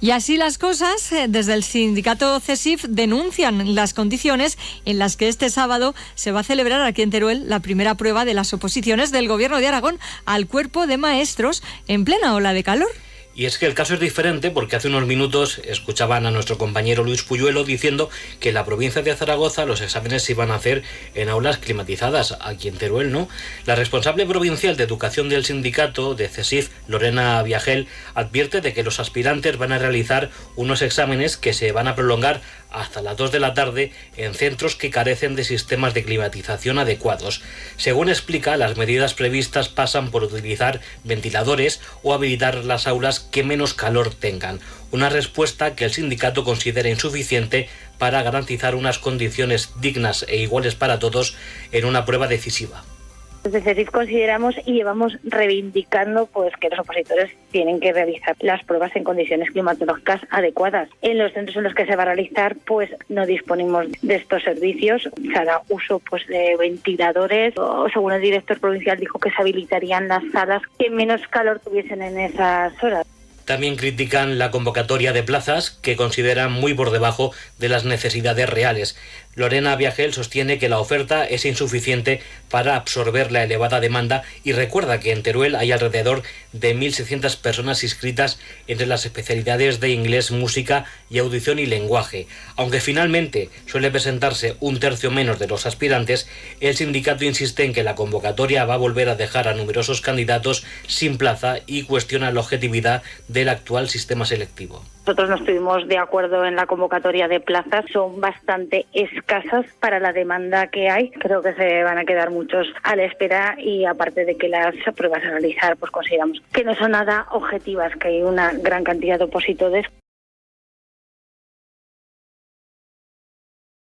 Y así las cosas, desde el sindicato CESIF denuncian las condiciones en las que este sábado se va a celebrar aquí en Teruel la primera prueba de las oposiciones del Gobierno de Aragón al cuerpo de maestros en plena ola de calor. Y es que el caso es diferente porque hace unos minutos escuchaban a nuestro compañero Luis Puyuelo diciendo que en la provincia de Zaragoza los exámenes se iban a hacer en aulas climatizadas. Aquí en Teruel no. La responsable provincial de educación del sindicato de CESIF, Lorena Viagel, advierte de que los aspirantes van a realizar unos exámenes que se van a prolongar hasta las 2 de la tarde en centros que carecen de sistemas de climatización adecuados. Según explica, las medidas previstas pasan por utilizar ventiladores o habilitar las aulas que menos calor tengan. Una respuesta que el sindicato considera insuficiente para garantizar unas condiciones dignas e iguales para todos en una prueba decisiva. Desde CESIF consideramos y llevamos reivindicando que los opositores tienen que realizar las pruebas en condiciones climatológicas adecuadas. En los centros en los que se va a realizar, no disponemos de estos servicios. Se hará uso de ventiladores, o según el director provincial dijo que se habilitarían las salas que menos calor tuviesen en esas horas. También critican la convocatoria de plazas, que consideran muy por debajo de las necesidades reales. Lorena Viagel sostiene que la oferta es insuficiente para absorber la elevada demanda y recuerda que en Teruel hay alrededor de 1.600 personas inscritas entre las especialidades de inglés, música y audición y lenguaje. Aunque finalmente suele presentarse un tercio menos de los aspirantes, el sindicato insiste en que la convocatoria va a volver a dejar a numerosos candidatos sin plaza y cuestiona la objetividad del actual sistema selectivo. Nosotros no estuvimos de acuerdo en la convocatoria de plazas, son bastante escasas para la demanda que hay. Creo que se van a quedar muchos a la espera y aparte de que las pruebas a realizar, consideramos que no son nada objetivas, que hay una gran cantidad de opositores.